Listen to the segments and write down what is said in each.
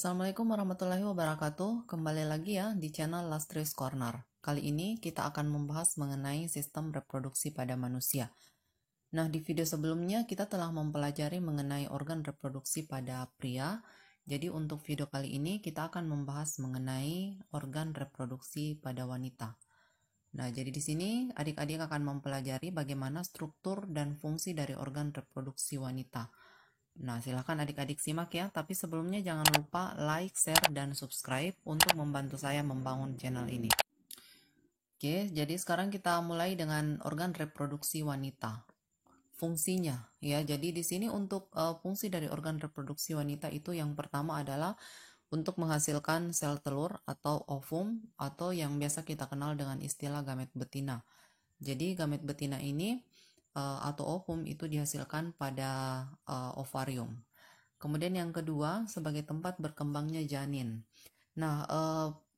Assalamualaikum warahmatullahi wabarakatuh. Kembali lagi ya di channel Lastris Corner. Kali ini kita akan membahas mengenai sistem reproduksi pada manusia. Nah, di video sebelumnya kita telah mempelajari mengenai organ reproduksi pada pria. Jadi untuk video kali ini kita akan membahas mengenai organ reproduksi pada wanita. Nah, jadi di sini adik-adik akan mempelajari bagaimana struktur dan fungsi dari organ reproduksi wanita. Nah, silahkan adik-adik simak ya, tapi sebelumnya jangan lupa like, share, dan subscribe untuk membantu saya membangun channel ini. Oke, jadi sekarang kita mulai dengan organ reproduksi wanita. Fungsinya ya, jadi di sini untuk fungsi dari organ reproduksi wanita itu yang pertama adalah untuk menghasilkan sel telur atau ovum atau yang biasa kita kenal dengan istilah gamet betina. Jadi gamet betina ini atau ovum itu dihasilkan pada ovarium. Kemudian yang kedua sebagai tempat berkembangnya janin. Nah,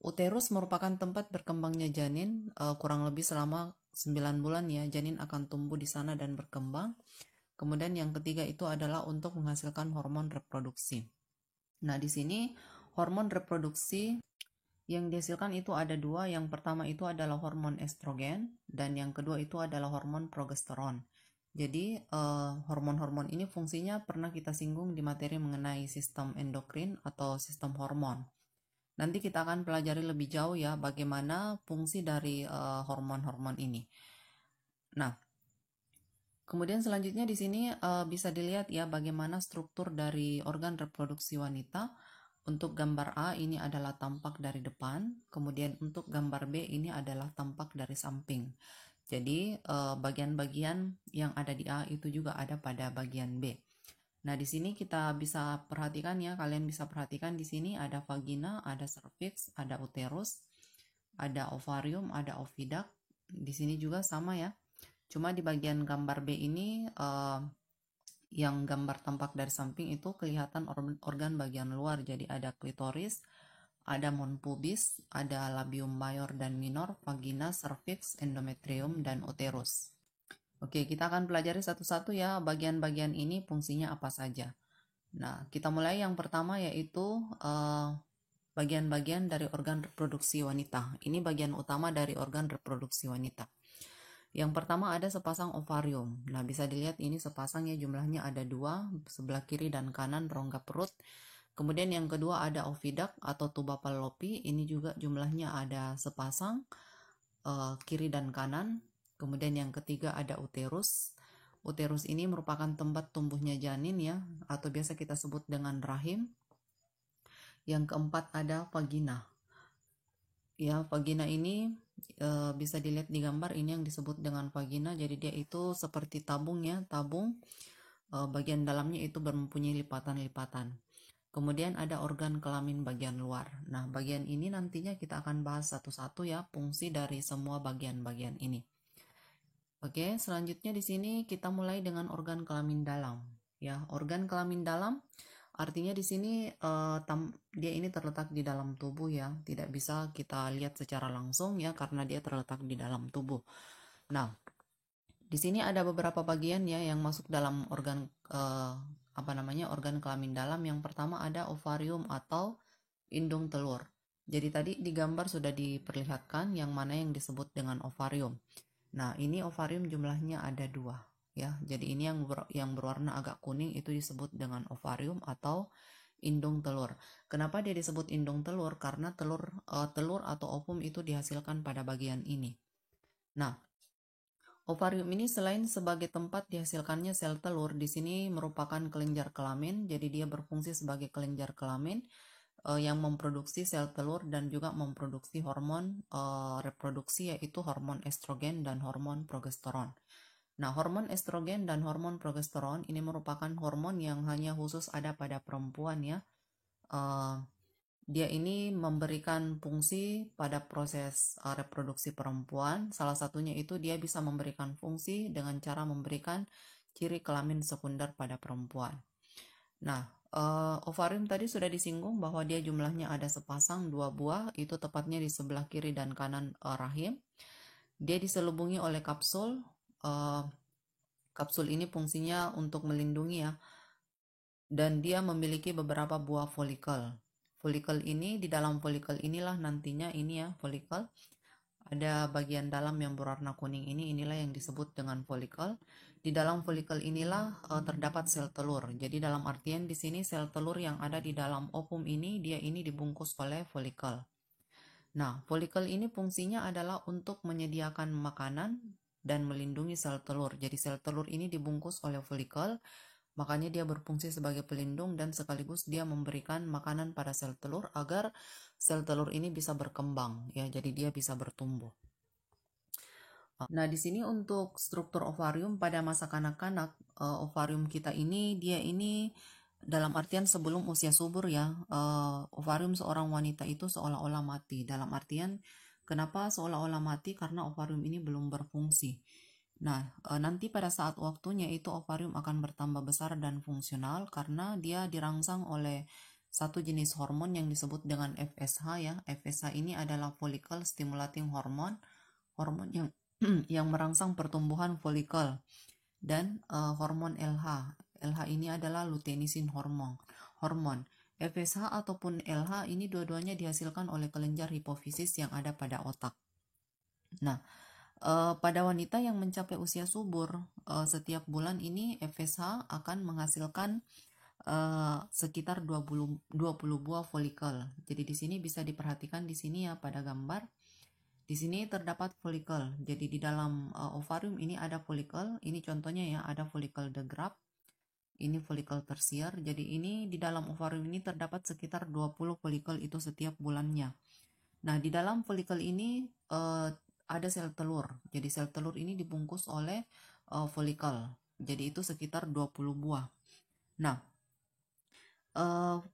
uterus merupakan tempat berkembangnya janin kurang lebih selama 9 bulan ya, janin akan tumbuh di sana dan berkembang. Kemudian yang ketiga itu adalah untuk menghasilkan hormon reproduksi. Nah, di sini hormon reproduksi yang dihasilkan itu ada dua. Yang pertama itu adalah hormon estrogen dan yang kedua itu adalah hormon progesteron. Jadi hormon-hormon ini fungsinya pernah kita singgung di materi mengenai sistem endokrin atau sistem hormon. Nanti kita akan pelajari lebih jauh ya bagaimana fungsi dari hormon-hormon ini. Nah, kemudian selanjutnya di sini bisa dilihat ya bagaimana struktur dari organ reproduksi wanita. Untuk gambar A ini adalah tampak dari depan, kemudian untuk gambar B ini adalah tampak dari samping. Jadi bagian-bagian yang ada di A itu juga ada pada bagian B. Nah, di sini kita bisa perhatikan ya, kalian bisa perhatikan di sini ada vagina, ada cervix, ada uterus, ada ovarium, ada oviduct. Di sini juga sama ya. Cuma di bagian gambar B ini yang gambar tampak dari samping itu kelihatan organ bagian luar. Jadi ada klitoris, ada mons pubis, ada labium mayor dan minor, vagina, cervix, endometrium, dan uterus. Oke, kita akan pelajari satu-satu ya bagian-bagian ini fungsinya apa saja. Nah, kita mulai yang pertama yaitu bagian-bagian dari organ reproduksi wanita. Ini bagian utama dari organ reproduksi wanita. Yang pertama ada sepasang ovarium. Nah, bisa dilihat ini sepasang ya, jumlahnya ada dua, sebelah kiri dan kanan rongga perut. Kemudian yang kedua ada oviduct atau tuba fallopi. Ini juga jumlahnya ada sepasang, kiri dan kanan. Kemudian yang ketiga ada uterus. Uterus ini merupakan tempat tumbuhnya janin ya, atau biasa kita sebut dengan rahim. Yang keempat ada vagina. Ya, vagina ini bisa dilihat di gambar ini yang disebut dengan vagina. Jadi dia itu seperti tabung ya, tabung. Bagian dalamnya itu mempunyai lipatan-lipatan. Kemudian ada organ kelamin bagian luar. Nah, bagian ini nantinya kita akan bahas satu-satu ya, fungsi dari semua bagian-bagian ini. Oke, selanjutnya di sini kita mulai dengan organ kelamin dalam. Ya, organ kelamin dalam artinya di sini dia ini terletak di dalam tubuh ya, tidak bisa kita lihat secara langsung ya karena dia terletak di dalam tubuh. Nah, di sini ada beberapa bagian ya yang masuk dalam organ organ kelamin dalam. Yang pertama ada ovarium atau indung telur. Jadi tadi di gambar sudah diperlihatkan yang mana yang disebut dengan ovarium. Nah, ini ovarium jumlahnya ada dua. Ya, jadi ini yang berwarna agak kuning itu disebut dengan ovarium atau indung telur. Kenapa dia disebut indung telur? Karena telur atau ovum itu dihasilkan pada bagian ini. Nah, ovarium ini selain sebagai tempat dihasilkannya sel telur, di sini merupakan kelenjar kelamin. Jadi dia berfungsi sebagai kelenjar kelamin yang memproduksi sel telur dan juga memproduksi hormon reproduksi yaitu hormon estrogen dan hormon progesteron. Nah, hormon estrogen dan hormon progesteron ini merupakan hormon yang hanya khusus ada pada perempuan ya. Dia ini memberikan fungsi pada proses reproduksi perempuan. Salah satunya itu dia bisa memberikan fungsi dengan cara memberikan ciri kelamin sekunder pada perempuan. Nah, ovarium tadi sudah disinggung bahwa dia jumlahnya ada sepasang, dua buah, itu tepatnya di sebelah kiri dan kanan rahim. Dia diselubungi oleh kapsul. Kapsul ini fungsinya untuk melindungi ya, dan dia memiliki beberapa buah folikel. Folikel ini, di dalam folikel inilah nantinya ini ya folikel. Ada bagian dalam yang berwarna kuning inilah yang disebut dengan folikel. Di dalam folikel inilah terdapat sel telur. Jadi dalam artian di sini sel telur yang ada di dalam ovum ini, dia ini dibungkus oleh folikel. Nah, folikel ini fungsinya adalah untuk menyediakan makanan dan melindungi sel telur. Jadi sel telur ini dibungkus oleh folikel, makanya dia berfungsi sebagai pelindung dan sekaligus dia memberikan makanan pada sel telur agar sel telur ini bisa berkembang ya, jadi dia bisa bertumbuh. Nah, di sini untuk struktur ovarium pada masa kanak-kanak, ovarium kita ini dia ini dalam artian sebelum usia subur ya, ovarium seorang wanita itu seolah-olah mati. Dalam artian kenapa seolah-olah mati? Karena ovarium ini belum berfungsi. Nah, nanti pada saat waktunya itu ovarium akan bertambah besar dan fungsional karena dia dirangsang oleh satu jenis hormon yang disebut dengan FSH ya. FSH ini adalah follicle stimulating hormone, hormon yang yang merangsang pertumbuhan folikel, dan hormon LH. LH ini adalah luteinisin hormon. FSH ataupun LH ini dua-duanya dihasilkan oleh kelenjar hipofisis yang ada pada otak. Nah, pada wanita yang mencapai usia subur, setiap bulan ini FSH akan menghasilkan sekitar 20 buah folikel. Jadi di sini bisa diperhatikan di sini ya pada gambar. Di sini terdapat folikel. Jadi di dalam ovarium ini ada folikel. Ini contohnya ya, ada folikel de Graaf. Ini folikel tersier. Jadi ini di dalam ovarium ini terdapat sekitar 20 folikel itu setiap bulannya. Nah, di dalam folikel ini ada sel telur. Jadi sel telur ini dibungkus oleh folikel. Jadi itu sekitar 20 buah. Nah,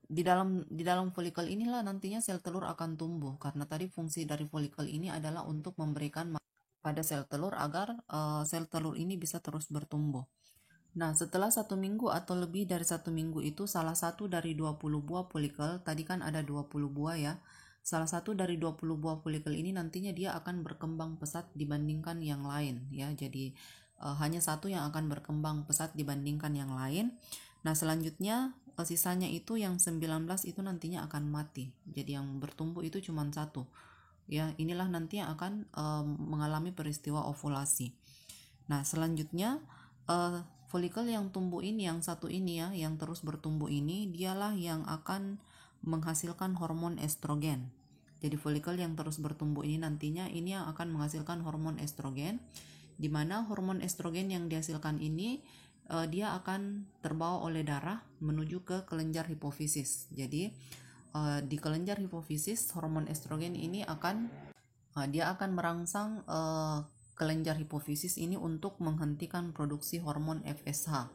di dalam folikel inilah nantinya sel telur akan tumbuh, karena tadi fungsi dari folikel ini adalah untuk memberikan pada sel telur agar sel telur ini bisa terus bertumbuh. Nah, setelah 1 minggu atau lebih dari 1 minggu itu salah satu dari 20 buah folikel, tadi kan ada 20 buah ya, salah satu dari 20 buah folikel ini nantinya dia akan berkembang pesat dibandingkan yang lain ya. Jadi hanya satu yang akan berkembang pesat dibandingkan yang lain. Nah, selanjutnya sisanya itu yang 19 itu nantinya akan mati. Jadi yang bertumbuh itu cuma satu. Ya, inilah nanti yang akan mengalami peristiwa ovulasi. Nah, selanjutnya folikel yang tumbuh ini, yang satu ini ya, yang terus bertumbuh ini, dialah yang akan menghasilkan hormon estrogen. Jadi folikel yang terus bertumbuh ini nantinya ini yang akan menghasilkan hormon estrogen, di mana hormon estrogen yang dihasilkan ini dia akan terbawa oleh darah menuju ke kelenjar hipofisis. Jadi di kelenjar hipofisis hormon estrogen ini dia akan merangsang kelenjar hipofisis ini untuk menghentikan produksi hormon FSH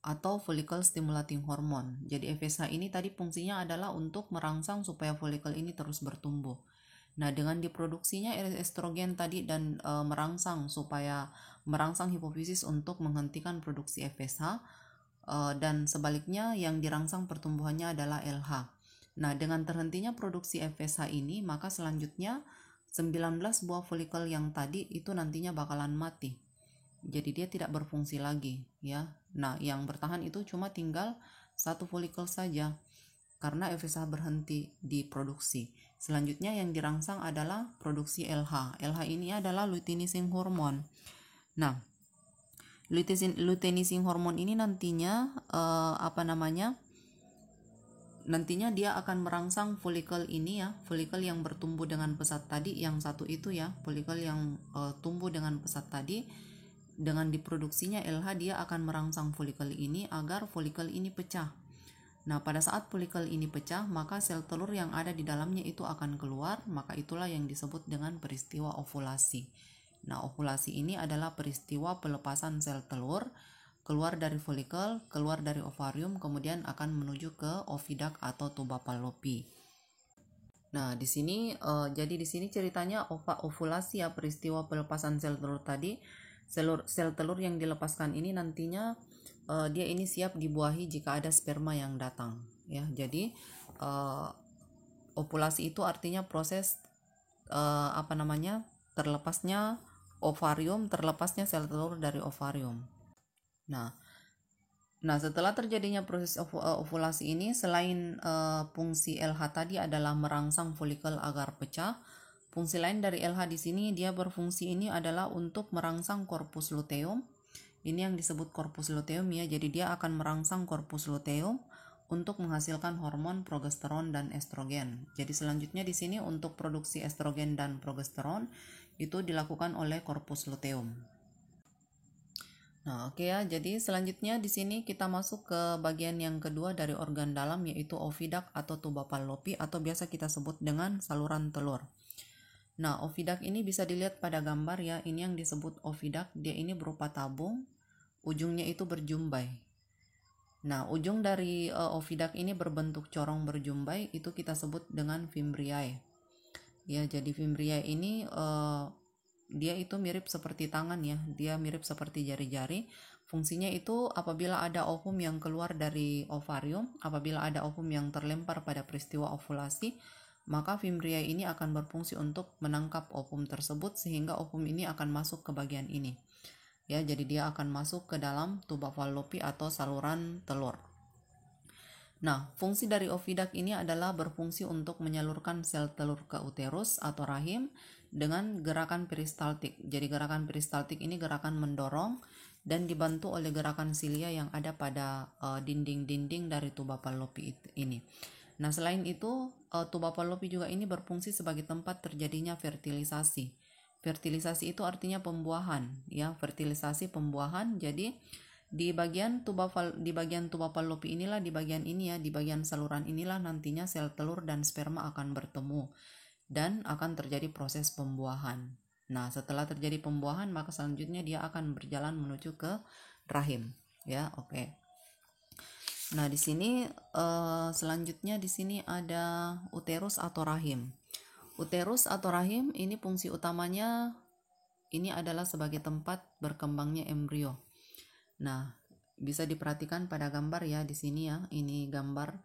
atau follicle stimulating hormone. Jadi FSH ini tadi fungsinya adalah untuk merangsang supaya folikel ini terus bertumbuh. Nah, dengan diproduksinya estrogen tadi dan merangsang hipofisis untuk menghentikan produksi FSH, dan sebaliknya yang dirangsang pertumbuhannya adalah LH. Nah, dengan terhentinya produksi FSH ini, maka selanjutnya 19 buah folikel yang tadi itu nantinya bakalan mati. Jadi dia tidak berfungsi lagi ya. Nah, yang bertahan itu cuma tinggal satu folikel saja karena FSH berhenti diproduksi. Selanjutnya yang dirangsang adalah produksi LH. LH ini adalah luteinizing hormone. Nah, luteinizing hormone ini nantinya nantinya dia akan merangsang folikel ini ya, folikel yang bertumbuh dengan pesat tadi, yang satu itu ya, folikel yang tumbuh dengan pesat tadi. Dengan diproduksinya LH dia akan merangsang folikel ini agar folikel ini pecah. Nah, pada saat folikel ini pecah, maka sel telur yang ada di dalamnya itu akan keluar, maka itulah yang disebut dengan peristiwa ovulasi. Nah, ovulasi ini adalah peristiwa pelepasan sel telur keluar dari folikel, keluar dari ovarium, kemudian akan menuju ke oviduct atau tuba fallopi. Nah, di sini jadi di sini ceritanya ovulasi ya, peristiwa pelepasan sel telur tadi. Sel telur yang dilepaskan ini nantinya dia ini siap dibuahi jika ada sperma yang datang ya. Jadi ovulasi itu artinya proses terlepasnya ovarium, terlepasnya sel telur dari ovarium. Nah, Nah, setelah terjadinya proses ovulasi ini, selain fungsi LH tadi adalah merangsang folikel agar pecah, fungsi lain dari LH di sini dia berfungsi ini adalah untuk merangsang corpus luteum. Ini yang disebut corpus luteum ya. Jadi dia akan merangsang corpus luteum untuk menghasilkan hormon progesteron dan estrogen. Jadi selanjutnya di sini untuk produksi estrogen dan progesteron itu dilakukan oleh corpus luteum. Nah, oke ya. Jadi selanjutnya di sini kita masuk ke bagian yang kedua dari organ dalam, yaitu oviduct atau tuba fallopi atau biasa kita sebut dengan saluran telur. Nah, oviduct ini bisa dilihat pada gambar ya. Ini yang disebut oviduct. Dia ini berupa tabung, ujungnya itu berjumbai. Nah, ujung dari oviduct ini berbentuk corong berjumbai, itu kita sebut dengan fimbriae. Ya, jadi fimbriae ini dia itu mirip seperti tangan ya, dia mirip seperti jari-jari. Fungsinya itu apabila ada ovum yang keluar dari ovarium, apabila ada ovum yang terlempar pada peristiwa ovulasi, maka fimbriae ini akan berfungsi untuk menangkap ovum tersebut sehingga ovum ini akan masuk ke bagian ini. Ya, jadi dia akan masuk ke dalam tuba fallopi atau saluran telur. Nah, fungsi dari oviduct ini adalah berfungsi untuk menyalurkan sel telur ke uterus atau rahim dengan gerakan peristaltik. Jadi gerakan peristaltik ini gerakan mendorong dan dibantu oleh gerakan silia yang ada pada dinding-dinding dari tuba fallopi ini. Nah, selain itu tuba fallopi juga ini berfungsi sebagai tempat terjadinya fertilisasi. Fertilisasi itu artinya pembuahan, ya, fertilisasi pembuahan. Jadi di bagian tuba fallopi inilah, di bagian ini ya, di bagian saluran inilah nantinya sel telur dan sperma akan bertemu dan akan terjadi proses pembuahan. Nah, setelah terjadi pembuahan maka selanjutnya dia akan berjalan menuju ke rahim, ya. Oke. Nah, di sini selanjutnya di sini ada uterus atau rahim. Uterus atau rahim ini fungsi utamanya ini adalah sebagai tempat berkembangnya embrio. Nah, bisa diperhatikan pada gambar ya di sini ya. Ini gambar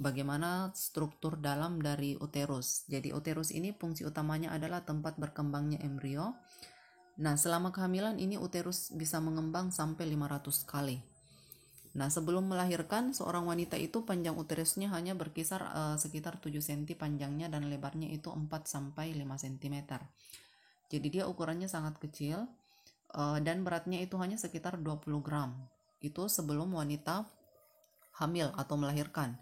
bagaimana struktur dalam dari uterus. Jadi uterus ini fungsi utamanya adalah tempat berkembangnya embrio. Nah, selama kehamilan ini uterus bisa mengembang sampai 500 kali. Nah, sebelum melahirkan, seorang wanita itu panjang uterusnya hanya berkisar sekitar 7 cm panjangnya dan lebarnya itu 4 sampai 5 cm. Jadi dia ukurannya sangat kecil. Dan beratnya itu hanya sekitar 20 gram. Itu sebelum wanita hamil atau melahirkan.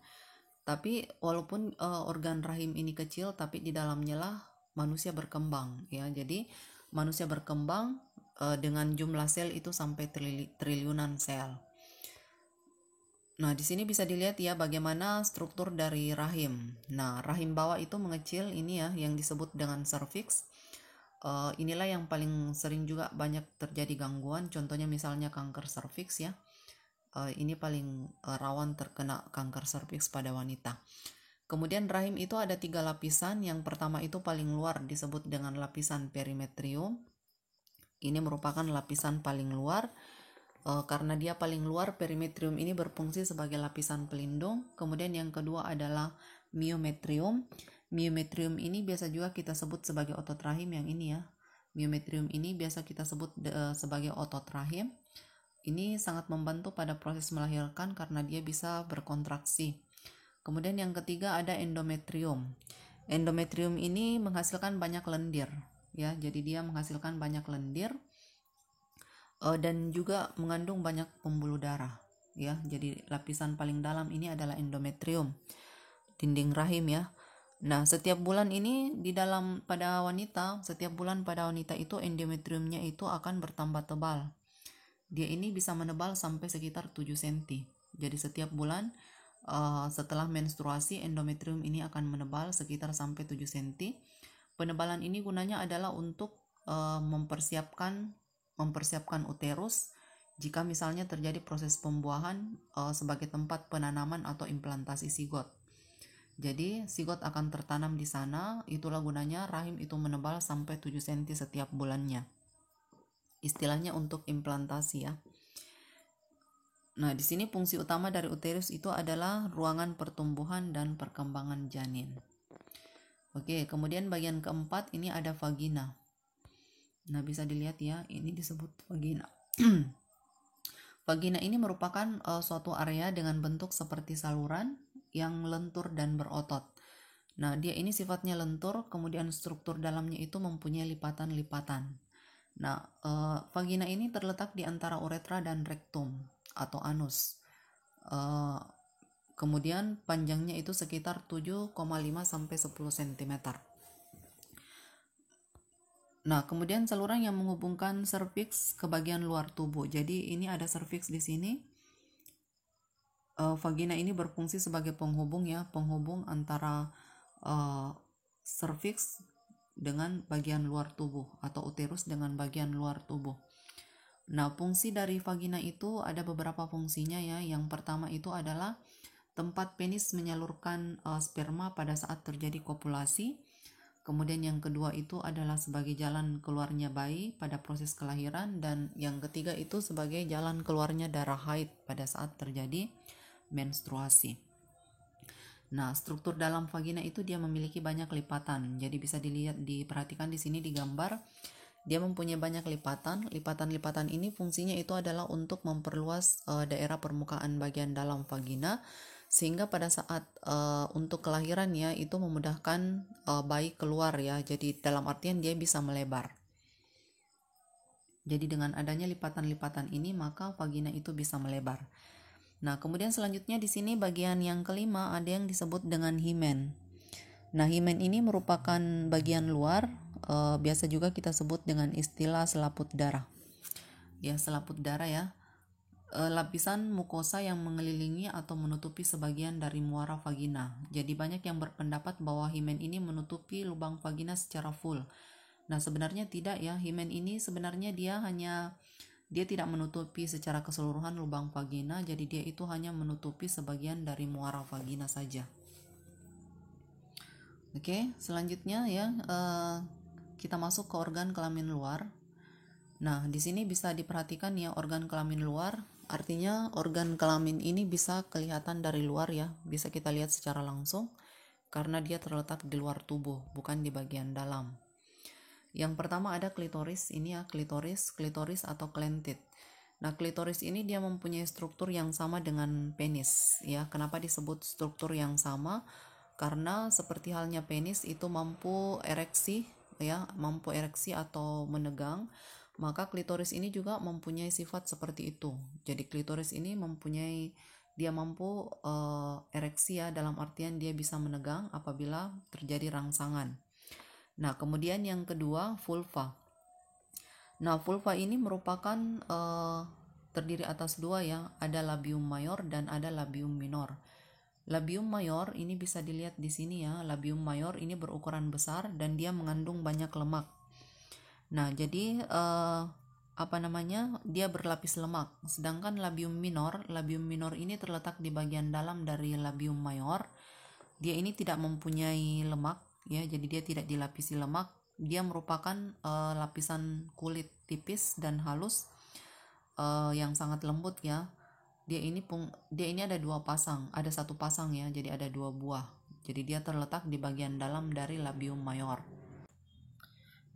Tapi walaupun organ rahim ini kecil, tapi di dalamnya lah manusia berkembang ya. Jadi manusia berkembang dengan jumlah sel itu sampai triliunan sel. Nah, di sini bisa dilihat ya bagaimana struktur dari rahim. Nah, rahim bawah itu mengecil ini ya yang disebut dengan cervix. Inilah yang paling sering juga banyak terjadi gangguan, contohnya misalnya kanker serviks ya. Ini paling rawan terkena kanker serviks pada wanita. Kemudian rahim itu ada 3 lapisan. Yang pertama itu paling luar disebut dengan lapisan perimetrium. Ini merupakan lapisan paling luar. Karena dia paling luar, perimetrium ini berfungsi sebagai lapisan pelindung. Kemudian yang kedua adalah myometrium. Myometrium ini biasa juga kita sebut sebagai otot rahim yang ini ya. Myometrium ini biasa kita sebut sebagai otot rahim. Ini sangat membantu pada proses melahirkan karena dia bisa berkontraksi. Kemudian yang ketiga ada endometrium. Endometrium ini menghasilkan banyak lendir ya. Jadi dia menghasilkan banyak lendir dan juga mengandung banyak pembuluh darah ya. Jadi lapisan paling dalam ini adalah endometrium, dinding rahim ya. Nah, setiap bulan ini setiap bulan pada wanita itu endometriumnya itu akan bertambah tebal. Dia ini bisa menebal sampai sekitar 7 cm. Jadi setiap bulan setelah menstruasi endometrium ini akan menebal sekitar sampai 7 cm. Penebalan ini gunanya adalah untuk mempersiapkan uterus jika misalnya terjadi proses pembuahan sebagai tempat penanaman atau implantasi sigot. Jadi sigot akan tertanam di sana, itulah gunanya rahim itu menebal sampai 7 cm setiap bulannya. Istilahnya untuk implantasi ya. Nah, di sini fungsi utama dari uterus itu adalah ruangan pertumbuhan dan perkembangan janin. Oke, kemudian bagian keempat ini ada vagina. Nah, bisa dilihat ya, ini disebut vagina. Vagina ini merupakan suatu area dengan bentuk seperti saluran yang lentur dan berotot. Nah, dia ini sifatnya lentur, kemudian struktur dalamnya itu mempunyai lipatan-lipatan. Nah, vagina ini terletak di antara uretra dan rektum atau anus. Kemudian panjangnya itu sekitar 7,5 sampai 10 cm. Nah, kemudian saluran yang menghubungkan serviks ke bagian luar tubuh. Jadi ini ada serviks di sini. Vagina ini berfungsi sebagai penghubung ya, penghubung antara serviks dengan bagian luar tubuh atau uterus dengan bagian luar tubuh. Nah, fungsi dari vagina itu ada beberapa fungsinya ya. Yang pertama itu adalah tempat penis menyalurkan sperma pada saat terjadi kopulasi. Kemudian yang kedua itu adalah sebagai jalan keluarnya bayi pada proses kelahiran, dan yang ketiga itu sebagai jalan keluarnya darah haid pada saat terjadi menstruasi. Nah, struktur dalam vagina itu dia memiliki banyak lipatan. Jadi bisa diperhatikan di sini di gambar. Dia mempunyai banyak lipatan. Lipatan-lipatan ini fungsinya itu adalah untuk memperluas daerah permukaan bagian dalam vagina, sehingga pada saat untuk kelahiran ya itu memudahkan bayi keluar ya. Jadi dalam artian dia bisa melebar. Jadi dengan adanya lipatan-lipatan ini maka vagina itu bisa melebar. Nah, kemudian selanjutnya di sini bagian yang kelima ada yang disebut dengan himen. Nah, himen ini merupakan bagian luar, biasa juga kita sebut dengan istilah selaput darah. Ya, selaput darah ya. Lapisan mukosa yang mengelilingi atau menutupi sebagian dari muara vagina. Jadi banyak yang berpendapat bahwa himen ini menutupi lubang vagina secara full. Nah, sebenarnya tidak ya. Himen ini sebenarnya dia tidak menutupi secara keseluruhan lubang vagina, jadi dia itu hanya menutupi sebagian dari muara vagina saja. Oke, selanjutnya ya kita masuk ke organ kelamin luar. Nah, di sini bisa diperhatikan ya organ kelamin luar, artinya organ kelamin ini bisa kelihatan dari luar ya, bisa kita lihat secara langsung karena dia terletak di luar tubuh, bukan di bagian dalam. Yang pertama ada klitoris, ini ya klitoris atau clentit. Nah, klitoris ini dia mempunyai struktur yang sama dengan penis ya. Kenapa disebut struktur yang sama? Karena seperti halnya penis itu mampu ereksi ya, mampu ereksi atau menegang, maka klitoris ini juga mempunyai sifat seperti itu. Jadi klitoris ini dia mampu ereksi ya, dalam artian dia bisa menegang apabila terjadi rangsangan. Nah, kemudian yang kedua vulva. Nah, vulva ini merupakan terdiri atas dua ya, ada labium mayor dan ada labium minor. Labium mayor ini bisa dilihat di sini ya, labium mayor ini berukuran besar dan dia mengandung banyak lemak. Nah, jadi dia berlapis lemak. Sedangkan labium minor ini terletak di bagian dalam dari labium mayor. Dia ini tidak mempunyai lemak ya, jadi dia tidak dilapisi lemak. Dia merupakan lapisan kulit tipis dan halus yang sangat lembut ya. Dia ini ada satu pasang ya, jadi ada dua buah. Jadi dia terletak di bagian dalam dari labium mayor.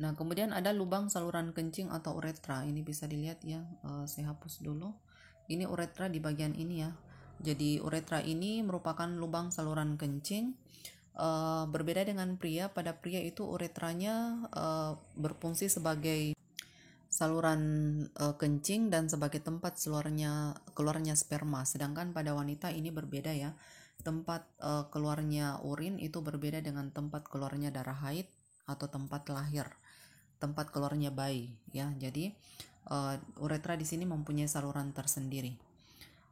Nah, kemudian ada lubang saluran kencing atau uretra. Ini bisa dilihat ya, saya hapus dulu. Ini uretra di bagian ini ya. Jadi uretra ini merupakan lubang saluran kencing. Berbeda dengan pria, pada pria itu uretranya berfungsi sebagai saluran kencing dan sebagai tempat keluarnya sperma. Sedangkan pada wanita ini berbeda ya. Tempat keluarnya urin itu berbeda dengan tempat keluarnya darah haid atau tempat lahir, tempat keluarnya bayi ya. Jadi uretra di sini mempunyai saluran tersendiri.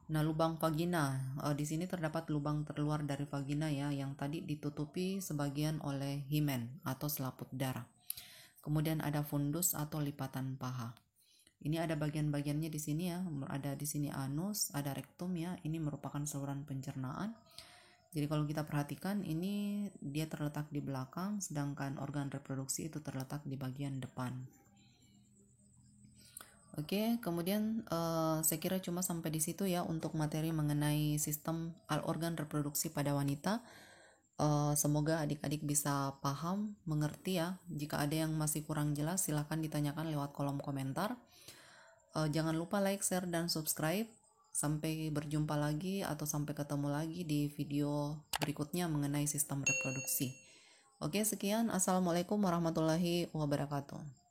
Nah, lubang vagina, di sini terdapat lubang terluar dari vagina ya, yang tadi ditutupi sebagian oleh himen atau selaput darah. Kemudian ada fundus atau lipatan paha. Ini ada bagian-bagiannya di sini ya, ada di sini anus, ada rektum ya, ini merupakan saluran pencernaan. Jadi kalau kita perhatikan ini dia terletak di belakang, sedangkan organ reproduksi itu terletak di bagian depan. Oke, kemudian saya kira cuma sampai di situ ya untuk materi mengenai sistem organ reproduksi pada wanita. Semoga adik-adik bisa paham, mengerti ya. Jika ada yang masih kurang jelas, silahkan ditanyakan lewat kolom komentar. Jangan lupa like, share, dan subscribe. Sampai berjumpa lagi atau sampai ketemu lagi di video berikutnya mengenai sistem reproduksi. Oke, sekian. Assalamualaikum warahmatullahi wabarakatuh.